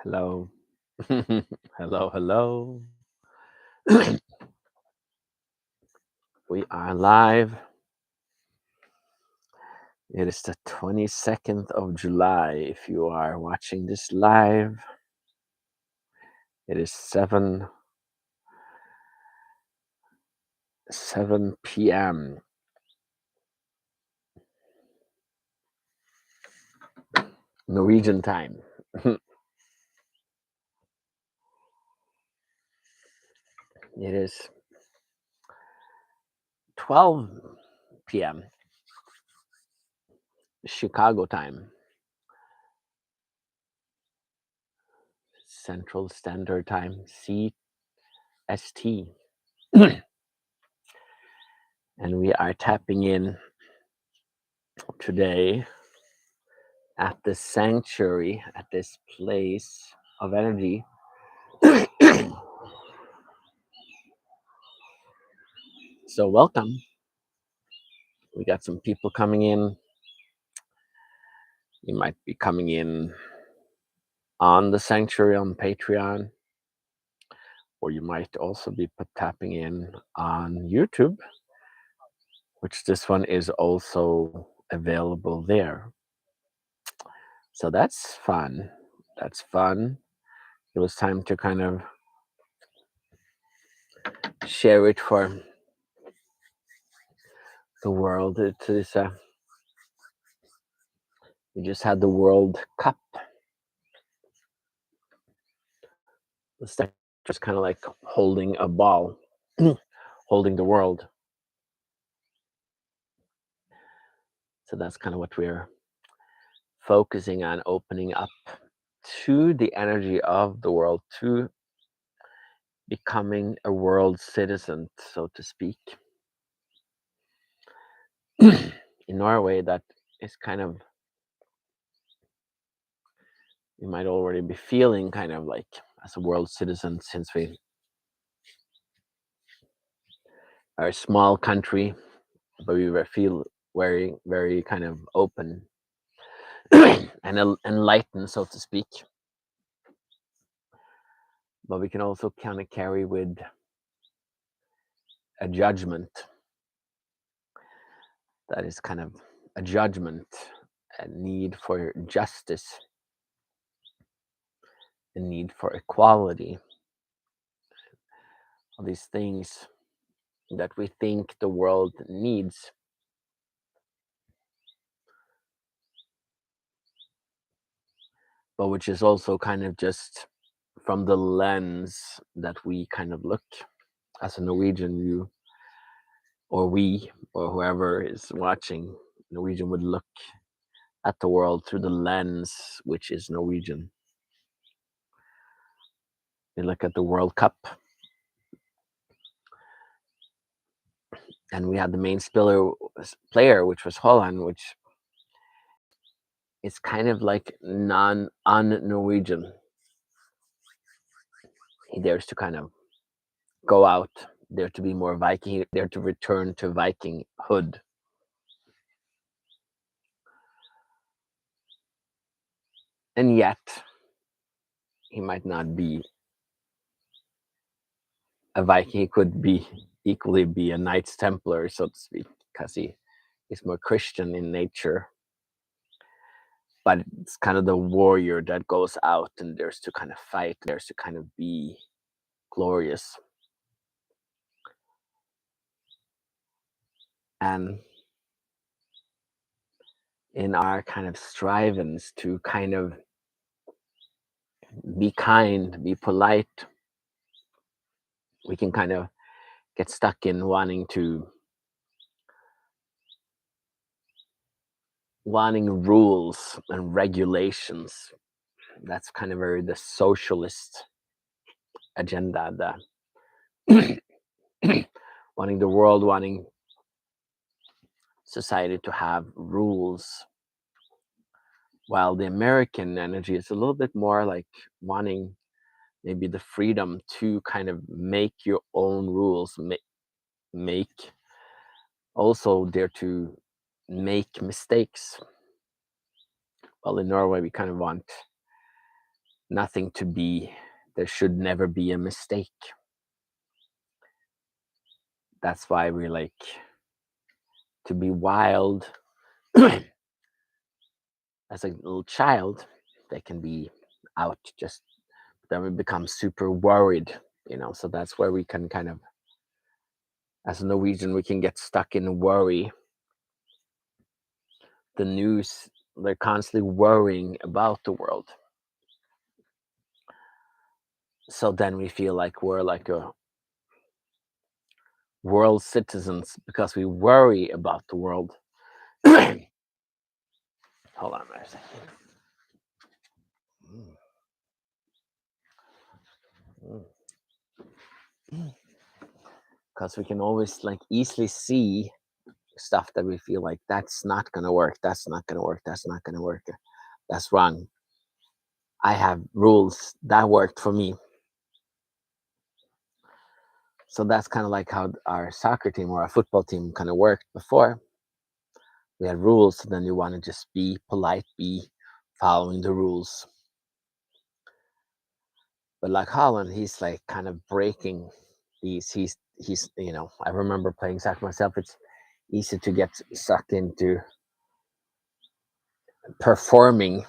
Hello. Hello, hello. We are live. It is the 22nd of July. If you are watching this live, it is 7 p.m. Norwegian time. It is 12 p.m. Chicago time. Central Standard Time, CST. And we are tapping in today at the sanctuary, at this place of energy. So welcome. We got some people coming in. You might be coming in on the sanctuary on Patreon, or you might also be tapping in on YouTube, which this one is also available there. So that's fun. That's fun. It was time to kind of share it for the world. It is we just had the World Cup. The statue is kind of like holding a ball, holding the world. So that's kind of what we're focusing on, opening up to the energy of the world, to becoming a world citizen, so to speak. In Norway, that is kind of, you might already be feeling kind of like as a world citizen, since we are a small country, but we feel very, very kind of open and enlightened, so to speak. But we can also kind of carry with a judgment that is kind of a judgment, a need for justice, a need for equality, all these things that we think the world needs. But which is also kind of just from the lens that we kind of look as a Norwegian view, or we, or whoever is watching, Norwegian would look at the world through the lens which is Norwegian. We look at the World Cup, and we had the main player, which was Holland, which is kind of like un-Norwegian. He dares to kind of go out, dare to be more Viking, dare to return to Vikinghood. And yet, he might not be a Viking. He could be equally be a Knights Templar, so to speak, because he is more Christian in nature. But it's kind of the warrior that goes out and dares to kind of fight, dares to kind of be glorious. And in our kind of strivings to kind of be kind, be polite, we can kind of get stuck in wanting rules and regulations. That's kind of very the socialist agenda, the wanting the world, wanting society to have rules, while the American energy is a little bit more like wanting maybe the freedom to kind of make your own rules, make also dare to make mistakes. Well, in Norway, we kind of want nothing to be, there should never be a mistake. That's why we like to be wild. As a little child, they can be out, just then we become super worried, so that's where we can kind of, as a Norwegian, we can get stuck in worry. The news, they're constantly worrying about the world, so then we feel like we're like a world citizens because we worry about the world. Hold on a second. Because we can always like easily see stuff that we feel like that's not gonna work, that's not gonna work, that's not gonna work, that's wrong. I have rules that worked for me. So that's kind of like how our soccer team or our football team kind of worked before. We had rules, so then you want to just be polite, be following the rules. But like Holland, he's like kind of breaking these. He's I remember playing soccer myself. It's easy to get sucked into performing.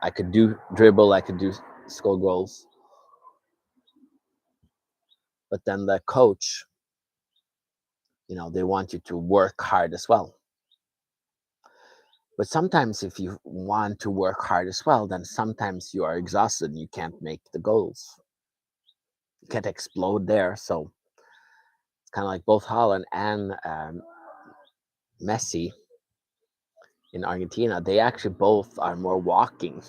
I could do dribble, I could do score goals, but then the coach, they want you to work hard as well. But sometimes if you want to work hard as well, then sometimes you are exhausted and you can't make the goals. You can't explode there. So it's kind of like both Holland and Messi in Argentina. They actually both are more walking.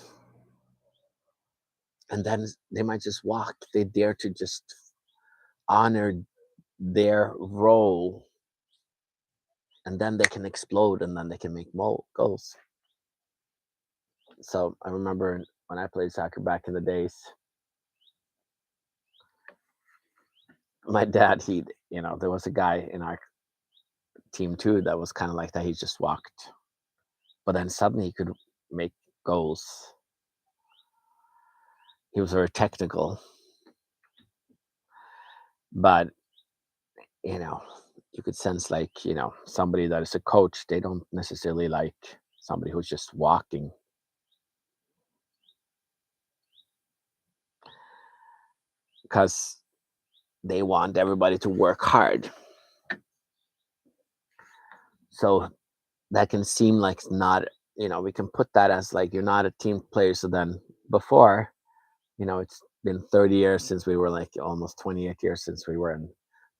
And then they might just walk. They dare to just honor their role. And then they can explode and then they can make more goals. So I remember when I played soccer back in the days, my dad, there was a guy in our team too that was kind of like that. He just walked, but then suddenly he could make goals. He was very technical, but you know, you could sense like somebody that is a coach. They don't necessarily like somebody who's just walking, because they want everybody to work hard. So that can seem like not. We can put that as like you're not a team player. So then before, it's been 30 years since we were like almost 28 years since we were in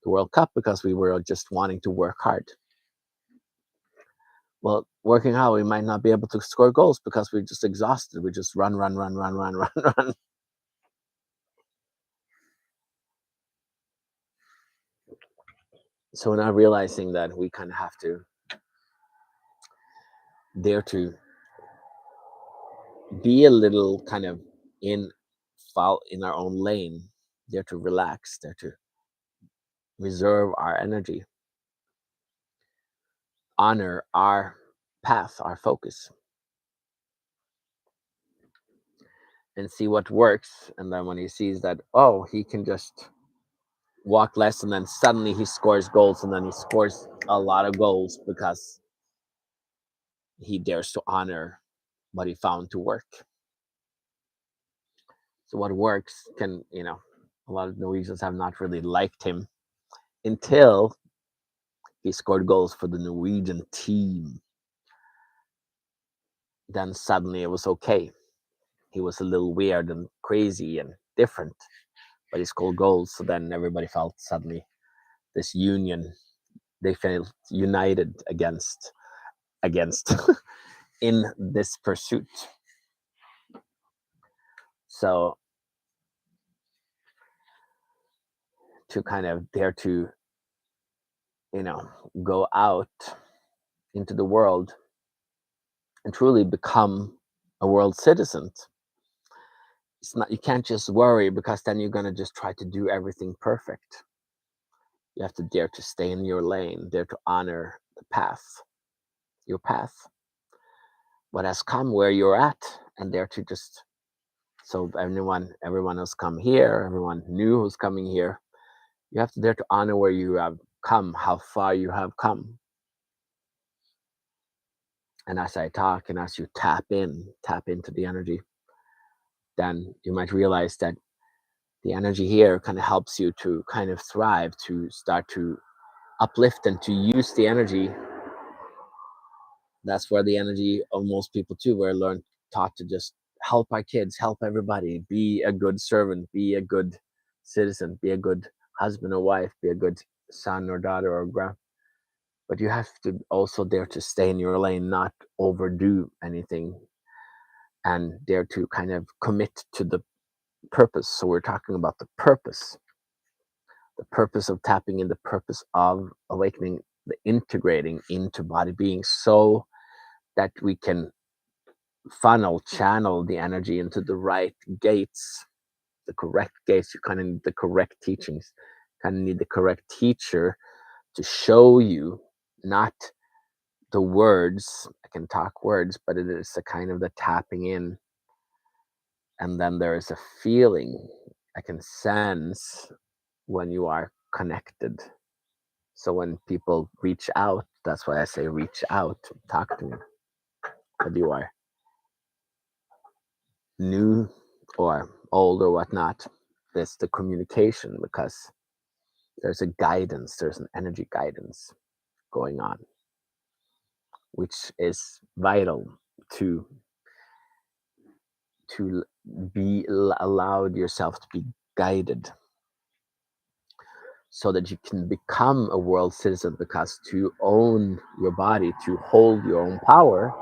the World Cup because we were just wanting to work hard. Well, working hard, we might not be able to score goals because we're just exhausted. We just run, run, run, run, run, run, run. So now realizing that we kind of have to dare to be a little kind of in fall in our own lane, dare to relax, dare to reserve our energy, honor our path, our focus, and see what works. And then when he sees that, oh, he can just walk less, and then suddenly he scores goals, and then he scores a lot of goals because he dares to honor what he found to work. So what works can, a lot of Norwegians have not really liked him until he scored goals for the Norwegian team. Then suddenly it was okay. He was a little weird and crazy and different, but he scored goals. So then everybody felt suddenly this union. They felt united against in this pursuit. So to kind of dare to, go out into the world and truly become a world citizen. It's not, you can't just worry because then you're going to just try to do everything perfect. You have to dare to stay in your lane, dare to honor the path, your path, what has come where you're at, and dare to just So everyone who's come here, everyone new who's coming here, you have to dare to honor where you have come, how far you have come. And as I talk and as you tap into the energy, then you might realize that the energy here kind of helps you to kind of thrive, to start to uplift and to use the energy. That's where the energy of most people too, were learned, taught to just help our kids, help everybody, be a good servant, be a good citizen, be a good husband or wife, be a good son or daughter or grand. But you have to also dare to stay in your lane, not overdo anything, and dare to kind of commit to the purpose. So we're talking about the purpose of tapping in, the purpose of awakening, the integrating into body being, so that we can channel the energy into the right gates, the correct gates. You kind of need the correct teachings, kind of need the correct teacher to show you, not the words. I can talk words, but it is a kind of the tapping in. And then there is a feeling I can sense when you are connected. So when people reach out, that's why I say reach out, talk to me. Whether you are new or old or whatnot, it's the communication, because there's a guidance, there's an energy guidance going on, which is vital to to be allowed yourself to be guided, so that you can become a world citizen. Because to own your body, to hold your own power,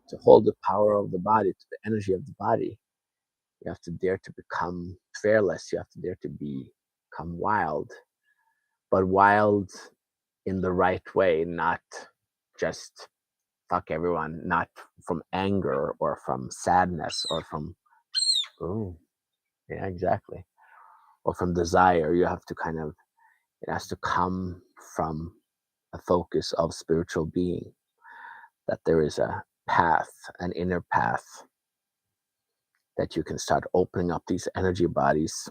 to hold the power of the body, to the energy of the body, you have to dare to become fearless. You have to dare to become wild, but wild in the right way, not just fuck everyone, not from anger or from sadness or from, oh, yeah, exactly, or from desire. You have to kind of, it has to come from a focus of spiritual being, that there is a path, an inner path, that you can start opening up these energy bodies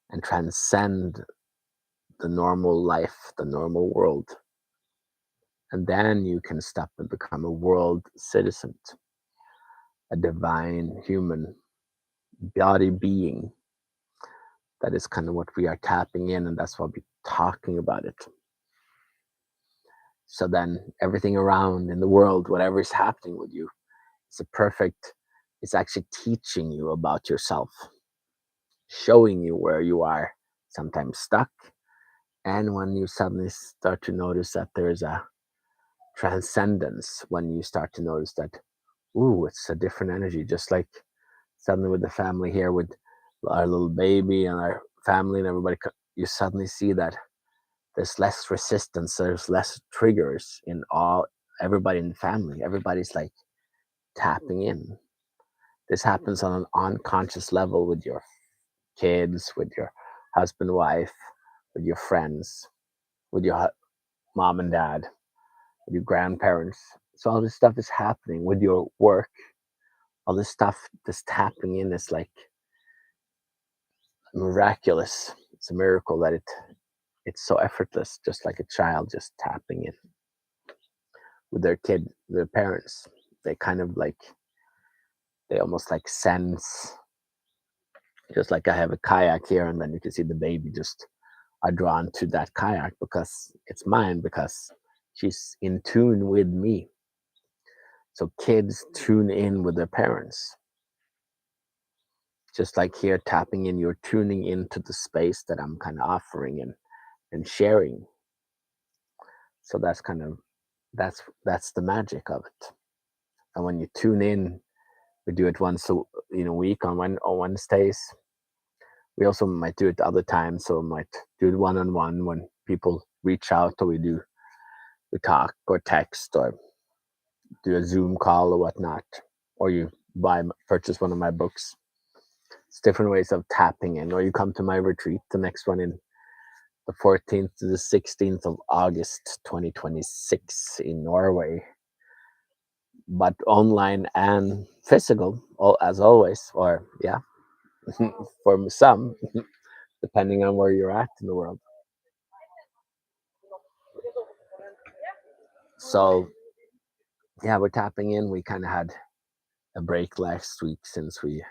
and transcend the normal life, the normal world. And then you can step and become a world citizen, a divine human body being. That is kind of what we are tapping in, and that's why we're talking about it. So then everything around in the world, whatever is happening with you, it's a perfect, it's actually teaching you about yourself, showing you where you are sometimes stuck. And when you suddenly start to notice that there's a transcendence, when you start to notice that, ooh, it's a different energy, just like suddenly with the family here, with our little baby and our family and everybody, you suddenly see that there's less resistance, there's less triggers in all, everybody in the family. Everybody's like tapping in. This happens on an unconscious level with your kids, with your husband, wife, with your friends, with your mom and dad, with your grandparents. So all this stuff is happening with your work. All this stuff, this tapping in is like miraculous. It's a miracle that it's so effortless, just like a child just tapping in with their kid, their parents. They kind of like, they almost like sense, just like I have a kayak here, and then you can see the baby just are drawn to that kayak because it's mine, because she's in tune with me. So kids tune in with their parents. Just like here, tapping in, you're tuning into the space that I'm kind of offering and sharing. So that's kind of, that's the magic of it. And when you tune in, we do it once a week on Wednesdays. We also might do it other times, so we might do it one on one when people reach out, or we talk or text or do a Zoom call or whatnot, or you purchase one of my books. It's different ways of tapping in, or you come to my retreat, the next one in the 14th to the 16th of August 2026 in Norway. but online and physical, as always, or yeah, for some, depending on where you're at in the world. So yeah, we're tapping in. We kind of had a break last week since we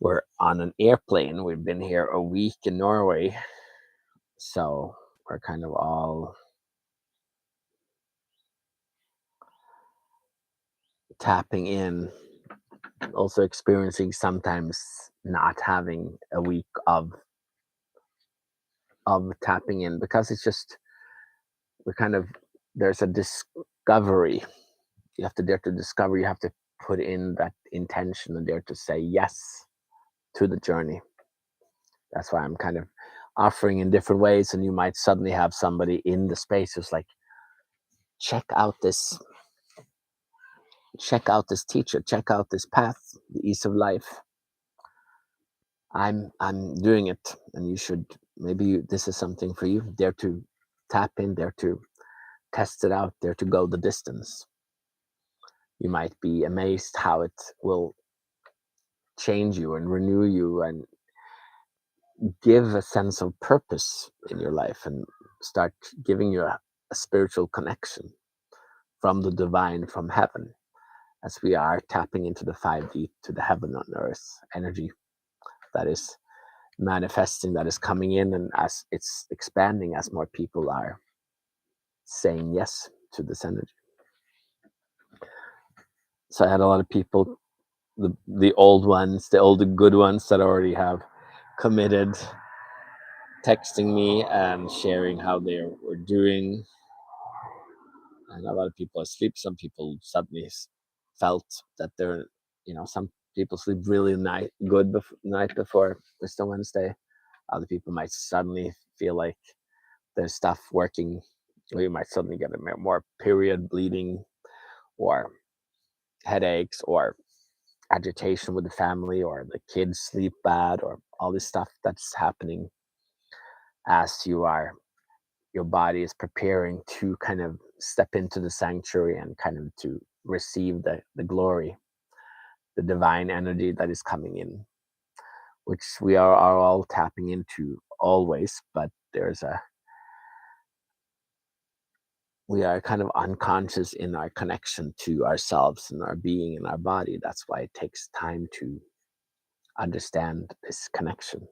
were on an airplane. We've been here a week in Norway, so we're kind of all tapping in, also experiencing sometimes not having a week of tapping in, because it's just we're kind of, there's a discovery. You have to dare to discover. You have to put in that intention and dare to say yes to the journey. That's why I'm kind of offering in different ways, and you might suddenly have somebody in the space who's like, check out this, teacher, check out this path, the ease of life. I'm doing it, and you should, maybe this is something for you. Dare to tap in, dare to test it out, dare to go the distance. You might be amazed how it will change you and renew you and give a sense of purpose in your life, and start giving you a spiritual connection from the divine, from heaven, as we are tapping into the 5D, to the heaven on earth energy that is manifesting, that is coming in, and as it's expanding, as more people are saying yes to this energy. So I had a lot of people, the old ones, the old good ones that already have committed, texting me and sharing how they were doing. And a lot of people asleep. Some people suddenly felt that they're, some people sleep really good night before Wisdom Wednesday. Other people might suddenly feel like there's stuff working, or you might suddenly get a more period bleeding, or headaches, or agitation with the family, or the kids sleep bad, or all this stuff that's happening as your body is preparing to kind of step into the sanctuary and kind of to receive the glory, the divine energy that is coming in, which we are all tapping into always. But we are kind of unconscious in our connection to ourselves and our being and our body. That's why it takes time to understand this connection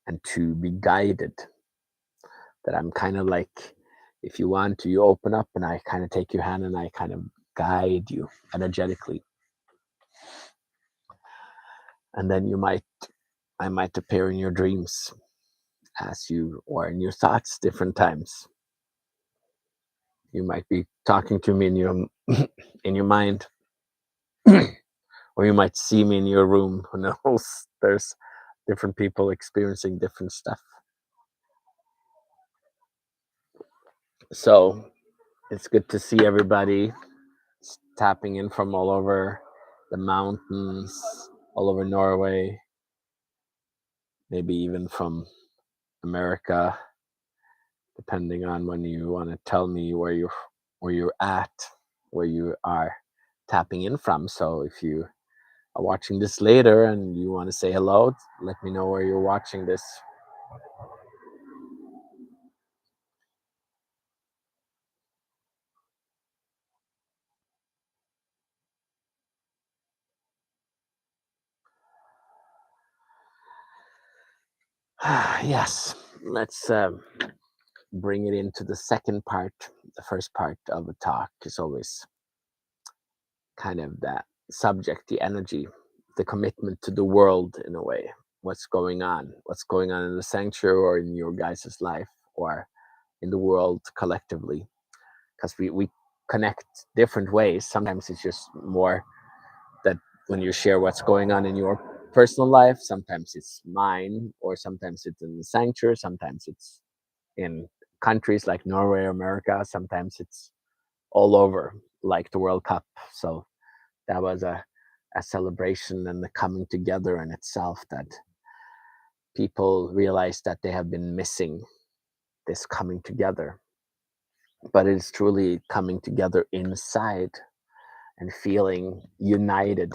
and to be guided. That I'm kind of like, if you want to, you open up and I kind of take your hand and I kind of guide you energetically. And then I might appear in your dreams, or in your thoughts different times. You might be talking to me in your in your mind, or you might see me in your room. Who knows? There's different people experiencing different stuff. So it's good to see everybody tapping in from all over the mountains, all over Norway, maybe even from America, depending on when you want to tell me where you're at, where you are tapping in from. So if you are watching this later and you want to say hello, let me know where you're watching this. Yes, let's bring it into the second part. The first part of a talk is always kind of that subject, the energy, the commitment to the world in a way. What's going on in the sanctuary, or in your guys' life, or in the world collectively. Because we connect different ways. Sometimes it's just more that when you share what's going on in your personal life, sometimes it's mine, or sometimes it's in the sanctuary, sometimes it's in countries like Norway or America, sometimes it's all over, like the World Cup. So that was a celebration and the coming together in itself, that people realize that they have been missing this coming together. but it's truly coming together inside and feeling united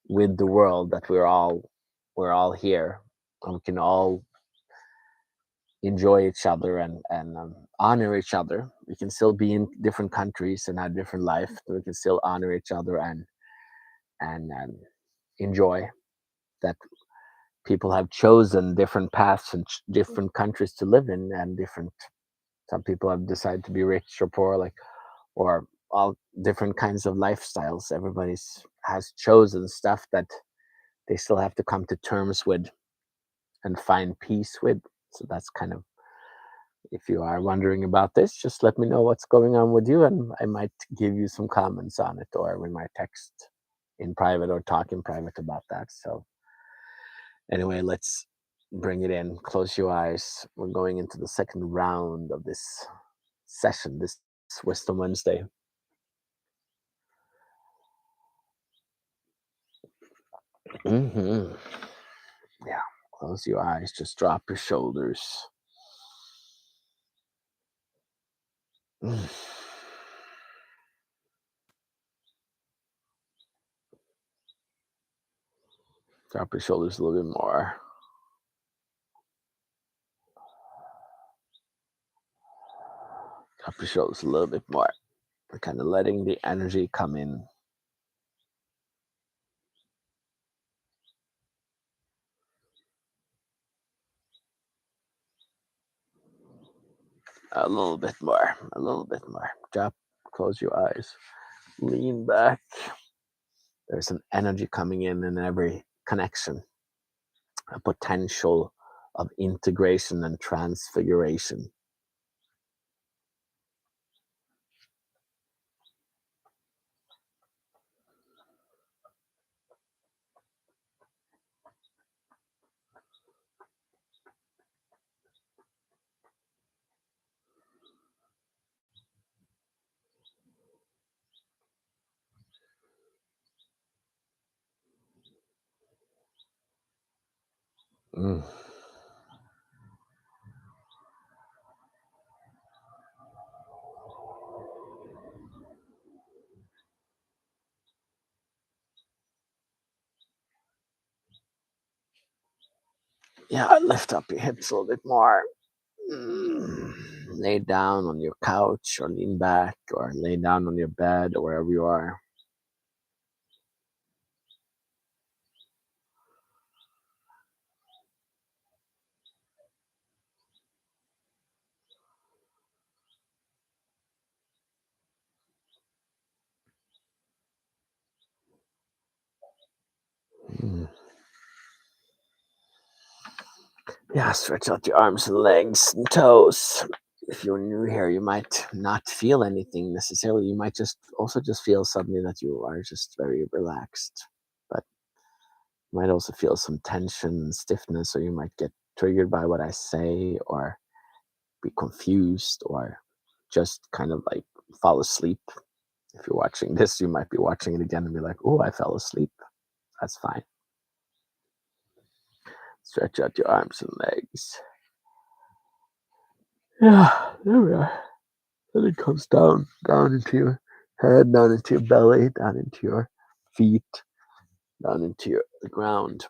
with the world, that we're all here, and we can all enjoy each other and honor each other. We can still be in different countries and have different life, but we can still honor each other and enjoy that people have chosen different paths and different countries to live in, and different, some people have decided to be rich or poor, like, or all different kinds of lifestyles. Everybody's has chosen stuff that they still have to come to terms with and find peace with. So that's kind of, if you are wondering about this, just let me know what's going on with you, and I might give you some comments on it, or we might text in private or talk in private about that. So anyway, let's bring it in. Close your eyes. We're going into the second round of this session, this Wisdom Wednesday. hmm Yeah, close your eyes. Just drop your shoulders. Mm. Drop your shoulders a little bit more. Drop your shoulders a little bit more. We're kind of letting the energy come in. A little bit more. A little bit more. Drop. Close your eyes. Lean back. There's an energy coming in every connection, a potential of integration and transfiguration. Mm. Yeah, lift up your hips a little bit more. Lay down on your couch or lean back or lay down on your bed or wherever you are. Mm. Yeah, stretch out your arms and legs and toes. If you're new here, you might not feel anything necessarily. You might just also just feel suddenly that you are just very relaxed. But you might also feel some tension and stiffness, or you might get triggered by what I say, or be confused, or just kind of like fall asleep. If you're watching this, you might be watching it again and be like, oh, I fell asleep. That's fine. Stretch out your arms and legs. Yeah, there we are. Then it comes down into your head, down into your belly, down into your feet, down into the ground.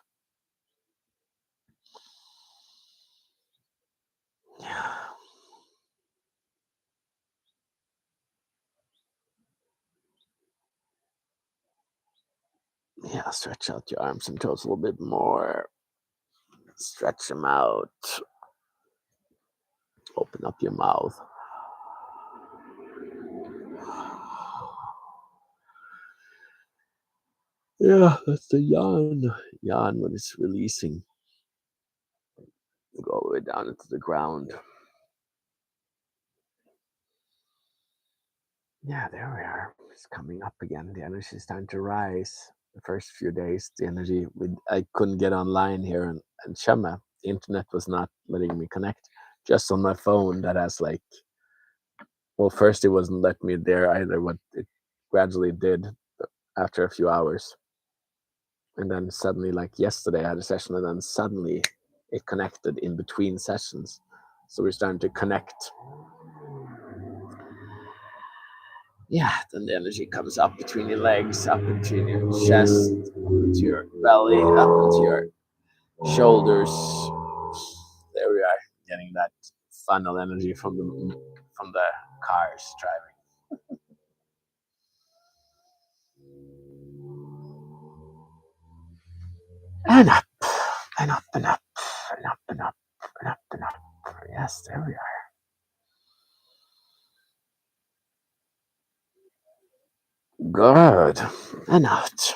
Yeah, yeah. Stretch out your arms and toes a little bit more. Stretch them out. Open up your mouth. Yeah, that's the yawn. Yawn when it's releasing. Go all the way down into the ground. Yeah, there we are. It's coming up again. The energy is starting to rise. The first few days, the energy, I couldn't get online here in Chema. The internet was not letting me connect. Just on my phone, that has like, well, first it wasn't letting me there either, but it gradually did after a few hours. And then suddenly, like yesterday, I had a session, and then suddenly it connected in between sessions. So we're starting to connect. yeah, then the energy comes up between your legs, up between your chest, into your belly, up into your shoulders. There we are, getting that funnel energy from the cars driving. And up, and up, and up, and up, and up, and up, and up. Yes, there we are. Good. And out.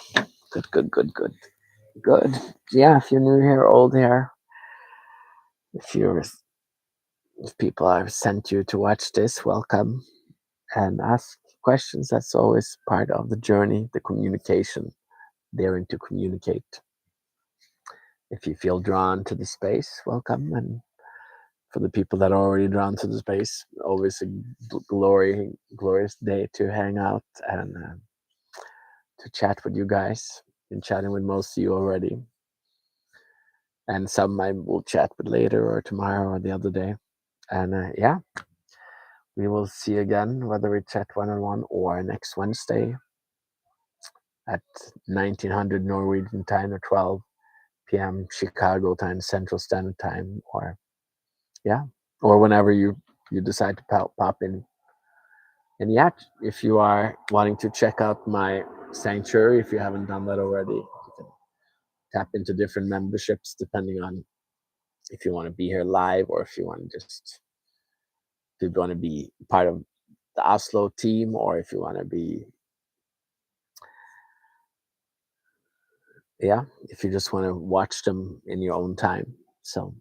Good, good, good, good. Good. Yeah, if you're new here, old here, if you're if people I've sent you to watch this, welcome and ask questions. That's always part of the journey, the communication, daring to communicate. If you feel drawn to the space, welcome. And for the people that are already drawn to the space, always a glorious day to hang out and to chat with you guys. Been chatting with most of you already, and some I will chat with later or tomorrow or the other day. And yeah, we will see again, whether we chat one on one or next Wednesday at 1900 Norwegian time or 12 p.m. Chicago time, Central Standard Time, or yeah, or whenever you decide to pop in. And yeah, if you are wanting to check out my sanctuary, if you haven't done that already, you can tap into different memberships depending on if you want to be here live or if you want to just if you want to be part of the Oslo team or if you want to be yeah, if you just want to watch them in your own time. So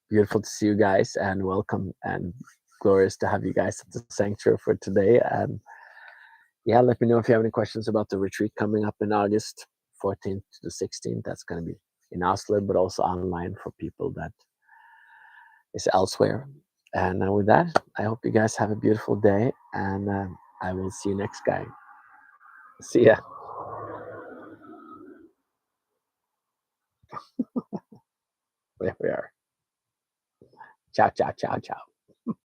beautiful to see you guys and welcome and glorious to have you guys at the sanctuary for today. And yeah, let me know if you have any questions about the retreat coming up in August 14th to the 16th. That's going to be in Oslo, but also online for people that is elsewhere. And with that, I hope you guys have a beautiful day, and I will see you next guy. See ya. There we are. Ciao, ciao, ciao, ciao.